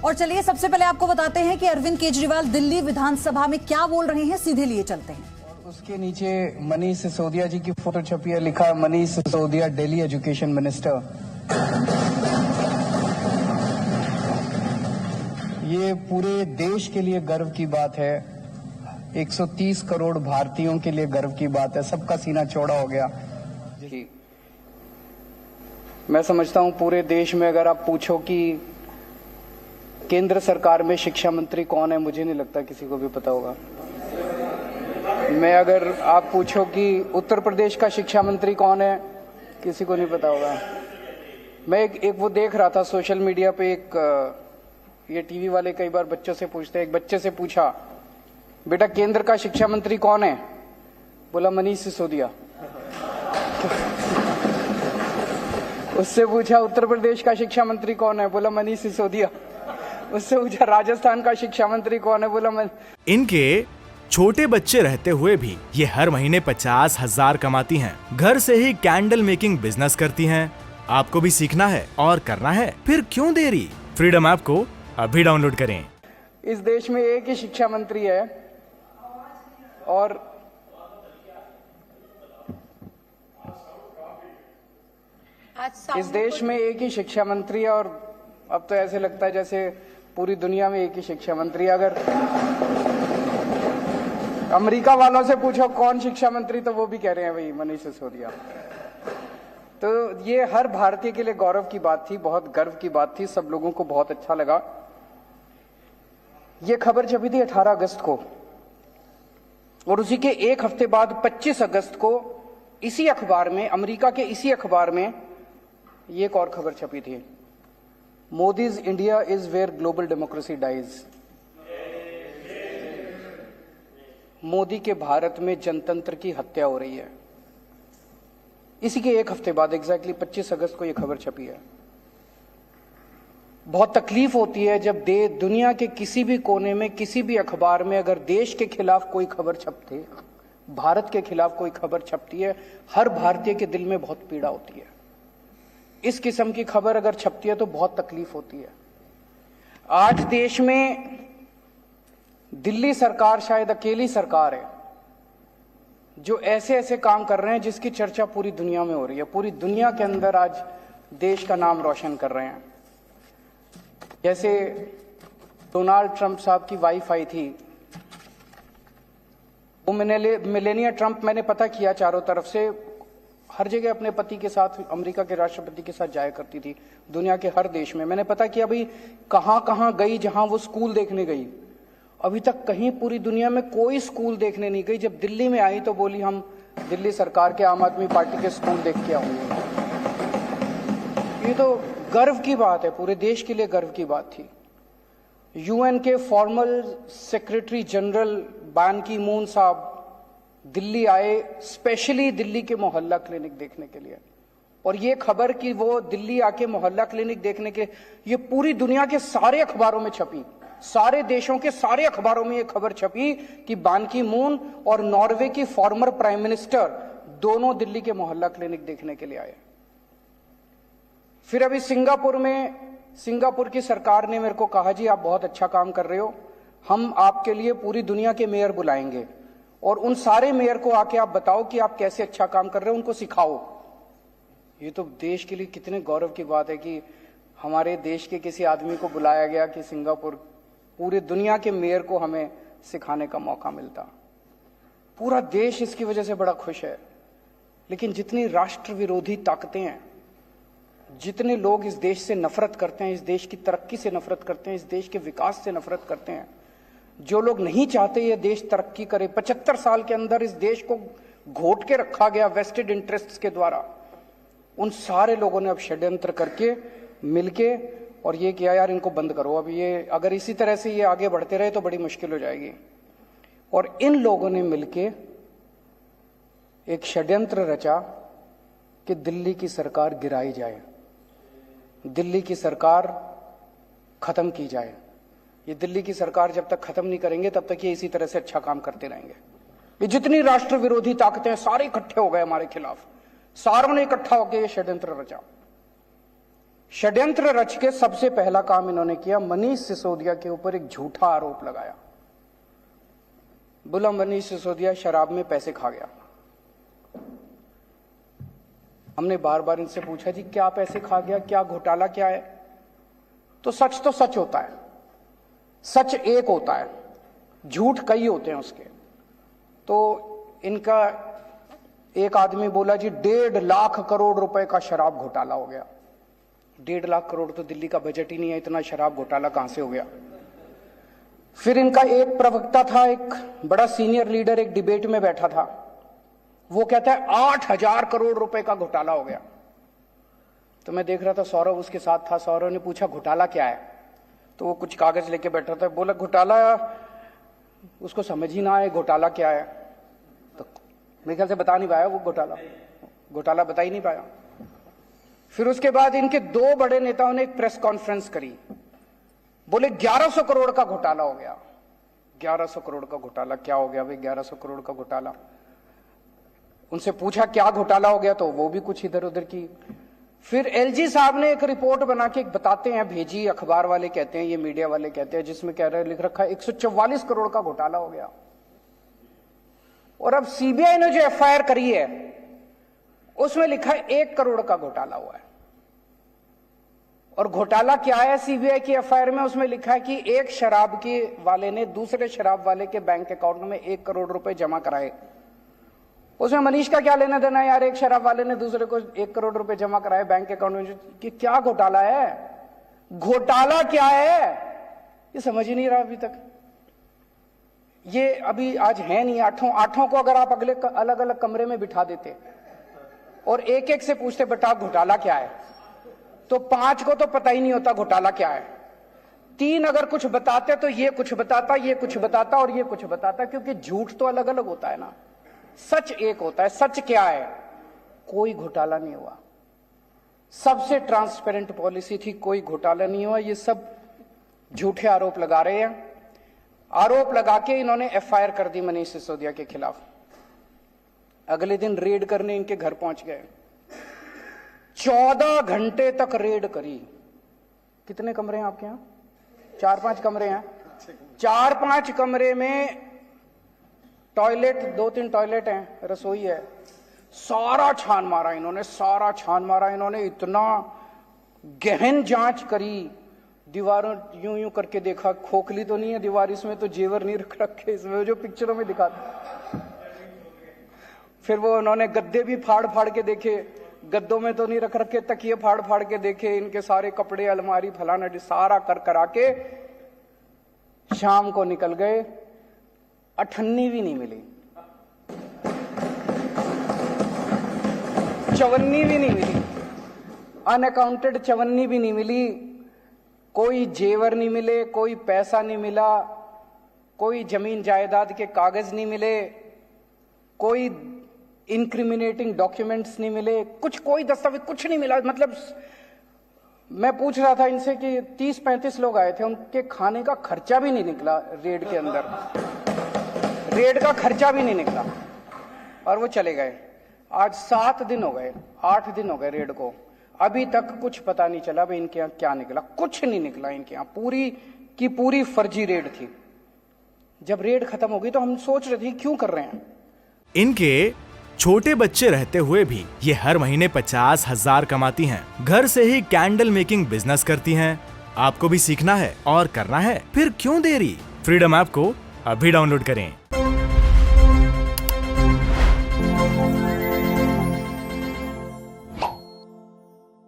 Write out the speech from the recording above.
और चलिए सबसे पहले आपको बताते हैं कि अरविंद केजरीवाल दिल्ली विधानसभा में क्या बोल रहे हैं, सीधे लिए चलते हैं। और उसके नीचे मनीष सिसोदिया जी की फोटो छपी है, लिखा है मनीष सिसोदिया दिल्ली एजुकेशन मिनिस्टर। ये पूरे देश के लिए गर्व की बात है, 130 करोड़ भारतीयों के लिए गर्व की बात है, सबका सीना चौड़ा हो गया। मैं समझता हूं पूरे देश में अगर आप पूछो कि केंद्र सरकार में शिक्षा मंत्री कौन है, मुझे नहीं लगता किसी को भी पता होगा। मैं अगर आप पूछो कि उत्तर प्रदेश का शिक्षा मंत्री कौन है, किसी को नहीं पता होगा। मैं एक वो देख रहा था सोशल मीडिया पे, ये टीवी वाले कई बार बच्चों से पूछते हैं। एक बच्चे से पूछा, बेटा केंद्र का शिक्षा मंत्री कौन है? बोला मनीष सिसोदिया। उससे पूछा उत्तर प्रदेश का शिक्षा मंत्री कौन है? बोला मनीष सिसोदिया। उससे पूछा राजस्थान का शिक्षा मंत्री कौन है? बोला इनके छोटे बच्चे रहते हुए भी ये हर महीने 50,000 कमाती हैं। घर से ही कैंडल मेकिंग बिजनेस करती हैं। आपको भी सीखना है और करना है, फिर क्यों देरी? फ्रीडम ऐप को अभी डाउनलोड करें। इस देश में एक ही शिक्षा मंत्री है और इस देश में एक ही शिक्षा मंत्री है, और अब तो ऐसे लगता है जैसे पूरी दुनिया में एक ही शिक्षा मंत्री है। अगर अमेरिका वालों से पूछो कौन शिक्षा मंत्री, तो वो भी कह रहे हैं भाई मनीष सिसोदिया। तो ये हर भारतीय के लिए गौरव की बात थी, बहुत गर्व की बात थी, सब लोगों को बहुत अच्छा लगा। ये खबर छपी थी 18 अगस्त को, और उसी के एक हफ्ते बाद 25 अगस्त को इसी अखबार में, अमेरिका के इसी अखबार में ये एक और खबर छपी थी, Modi's India is where global democracy dies. Modi के भारत में जनतंत्र की हत्या हो रही है। इसी के एक हफ्ते बाद एग्जैक्टली 25 अगस्त को यह खबर छपी है। बहुत तकलीफ होती है जब दुनिया के किसी भी कोने में, किसी भी अखबार में अगर देश के खिलाफ कोई खबर छपती है, भारत के खिलाफ कोई खबर छपती है, हर भारतीय के दिल में बहुत पीड़ा होती है। इस किस्म की खबर अगर छपती है तो बहुत तकलीफ होती है। आज देश में दिल्ली सरकार शायद अकेली सरकार है जो ऐसे ऐसे काम कर रहे हैं जिसकी चर्चा पूरी दुनिया में हो रही है। पूरी दुनिया के अंदर आज देश का नाम रोशन कर रहे हैं। जैसे डोनाल्ड ट्रंप साहब की वाइफ आई थी, वो मेलेनिया ट्रंप, मैंने पता किया चारों तरफ से, हर जगह अपने पति के साथ, अमेरिका के राष्ट्रपति के साथ जाया करती थी, दुनिया के हर देश में। मैंने पता किया भाई कहां कहां गई, जहां वो स्कूल देखने गई, अभी तक कहीं पूरी दुनिया में कोई स्कूल देखने नहीं गई। जब दिल्ली में आई तो बोली हम दिल्ली सरकार के, आम आदमी पार्टी के स्कूल देख के आऊंगे। ये तो गर्व की बात है, पूरे देश के लिए गर्व की बात थी। यूएन के फॉर्मल सेक्रेटरी जनरल बान की मून साहब दिल्ली आए, स्पेशली दिल्ली के मोहल्ला क्लिनिक देखने के लिए। और ये खबर कि वो दिल्ली आके मोहल्ला क्लिनिक देखने के, ये पूरी दुनिया के सारे अखबारों में छपी, सारे देशों के सारे अखबारों में ये खबर छपी कि बान की मून और नॉर्वे की फॉर्मर प्राइम मिनिस्टर दोनों दिल्ली के मोहल्ला क्लिनिक देखने के लिए आए। फिर अभी सिंगापुर में, सिंगापुर की सरकार ने मेरे को कहा जी आप बहुत अच्छा काम कर रहे हो, हम आपके लिए पूरी दुनिया के मेयर बुलाएंगे और उन सारे मेयर को आके आप बताओ कि आप कैसे अच्छा काम कर रहे हो, उनको सिखाओ। ये तो देश के लिए कितने गौरव की बात है कि हमारे देश के किसी आदमी को बुलाया गया कि सिंगापुर, पूरे दुनिया के मेयर को हमें सिखाने का मौका मिलता। पूरा देश इसकी वजह से बड़ा खुश है। लेकिन जितनी राष्ट्र विरोधी ताकतें हैं, जितने लोग इस देश से नफरत करते हैं, इस देश की तरक्की से नफरत करते हैं, इस देश के विकास से नफरत करते हैं, जो लोग नहीं चाहते ये देश तरक्की करे, 75 साल के अंदर इस देश को घोट के रखा गया वेस्टेड इंटरेस्ट्स के द्वारा, उन सारे लोगों ने अब षड्यंत्र करके मिलके और ये किया यार इनको बंद करो। अब ये अगर इसी तरह से ये आगे बढ़ते रहे तो बड़ी मुश्किल हो जाएगी। और इन लोगों ने मिलके एक षड्यंत्र रचा कि दिल्ली की सरकार गिराई जाए, दिल्ली की सरकार खत्म की जाए। ये दिल्ली की सरकार जब तक खत्म नहीं करेंगे तब तक ये इसी तरह से अच्छा काम करते रहेंगे। ये जितनी राष्ट्र विरोधी ताकतें हैं सारे इकट्ठे हो गए हमारे खिलाफ, सारों ने इकट्ठा होकर ये षड्यंत्र रचा। षड्यंत्र रच के सबसे पहला काम इन्होंने किया, मनीष सिसोदिया के ऊपर एक झूठा आरोप लगाया। बोला मनीष सिसोदिया शराब में पैसे खा गया। हमने बार बार इनसे पूछा जी क्या पैसे खा गया, क्या घोटाला क्या है? तो सच होता है, सच एक होता है, झूठ कई होते हैं उसके। तो इनका एक आदमी बोला जी 1.5 लाख करोड़ रुपए का शराब घोटाला हो गया। 1.5 लाख करोड़ तो दिल्ली का बजट ही नहीं है, इतना शराब घोटाला कहां से हो गया? फिर इनका एक प्रवक्ता था, एक बड़ा सीनियर लीडर, एक डिबेट में बैठा था, वो कहता है 8,000 करोड़ रुपए का घोटाला हो गया। तो मैं देख रहा था, सौरभ उसके साथ था। सौरभ ने पूछा घोटाला क्या है? तो वो कुछ कागज लेके बैठा था। बोला घोटाला, उसको समझ ही ना आए घोटाला क्या है। तो मेरे ख्याल से बता नहीं पाया वो घोटाला बता ही नहीं पाया। फिर उसके बाद इनके 2 बड़े नेताओं ने एक प्रेस कॉन्फ्रेंस करी, बोले 1100 करोड़ का घोटाला हो गया। 1100 करोड़ का घोटाला क्या हो गया भाई? 1100 करोड़ का घोटाला। उनसे पूछा क्या घोटाला हो गया, तो वो भी कुछ इधर उधर की। फिर एलजी साहब ने एक रिपोर्ट बना के बताते हैं, भेजी, अखबार वाले कहते हैं, ये मीडिया वाले कहते हैं, जिसमें कह रहे लिख रखा है 144 करोड़ का घोटाला हो गया। और अब सीबीआई ने जो एफआईआर करी है उसमें लिखा है 1 करोड़ का घोटाला हुआ है। और घोटाला क्या है सीबीआई की एफआईआर में? उसमें लिखा है कि एक शराब के वाले ने दूसरे शराब वाले के बैंक अकाउंट में 1 करोड़ रुपए जमा कराए। उसमें मनीष का क्या लेना देना यार? एक शराब वाले ने दूसरे को 1 करोड़ रुपए जमा कराए बैंक अकाउंट में, कि क्या घोटाला है? घोटाला क्या है ये समझ ही नहीं रहा अभी तक। ये अभी आज है नहीं, आठों को अगर आप अगले अलग अलग कमरे में बिठा देते और एक एक से पूछते बेटा घोटाला क्या है, तो 5 को तो पता ही नहीं होता घोटाला क्या है। 3 अगर कुछ बताते तो ये कुछ बताता, ये कुछ बताता और ये कुछ बताता, क्योंकि झूठ तो अलग अलग होता है ना, सच एक होता है। सच क्या है? कोई घोटाला नहीं हुआ, सबसे ट्रांसपेरेंट पॉलिसी थी, कोई घोटाला नहीं हुआ। ये सब झूठे आरोप लगा रहे हैं। आरोप लगा के इन्होंने एफआईआर कर दी मनीष सिसोदिया के खिलाफ। अगले दिन रेड करने इनके घर पहुंच गए, 14 घंटे तक रेड करी। कितने कमरे हैं आपके यहां? 4-5 कमरे हैं। 4-5 कमरे में टॉयलेट, 2-3 टॉयलेट हैं, रसोई है। सारा छान मारा इन्होंने, सारा छान मारा इन्होंने। इतना गहन जांच करी, दीवारों यूं यूं करके देखा, खोखली तो नहीं है दीवार, इसमें तो जेवर नहीं रख रखे, इसमें जो पिक्चरों में दिखाते। फिर वो उन्होंने गद्दे भी फाड़ फाड़ के देखे, गद्दों में तो नहीं रख रखे, तकिए फाड़ फाड़ के देखे, इनके सारे कपड़े, अलमारी, फलाना सारा कर करा के शाम को निकल गए। 58 भी नहीं मिली, 54 भी नहीं मिली, अनअकाउंटेड 54 भी नहीं मिली। कोई जेवर नहीं मिले, कोई पैसा नहीं मिला, कोई जमीन जायदाद के कागज नहीं मिले, कोई इंक्रिमिनेटिंग डॉक्यूमेंट्स नहीं मिले, कुछ कोई दस्तावेज कुछ नहीं मिला। मतलब मैं पूछ रहा था इनसे कि 30-35 लोग आए थे, उनके खाने का खर्चा भी नहीं निकला रेड के अंदर, रेड का खर्चा भी नहीं निकला और वो चले गए। आज 7 दिन हो गए, 8 दिन हो गए रेड को, अभी तक कुछ पता नहीं चला भाई इनके यहाँ क्या निकला। कुछ नहीं निकला इनके यहाँ, पूरी की पूरी फर्जी रेड थी। जब रेड खत्म हो गई तो हम सोच रहे थे क्यों कर रहे हैं। इनके छोटे बच्चे रहते हुए भी ये हर महीने 50,000 कमाती हैं। घर से ही कैंडल मेकिंग बिजनेस करती हैं। आपको भी सीखना है और करना है, फिर क्यों देरी? फ्रीडम ऐप को अभी डाउनलोड करें।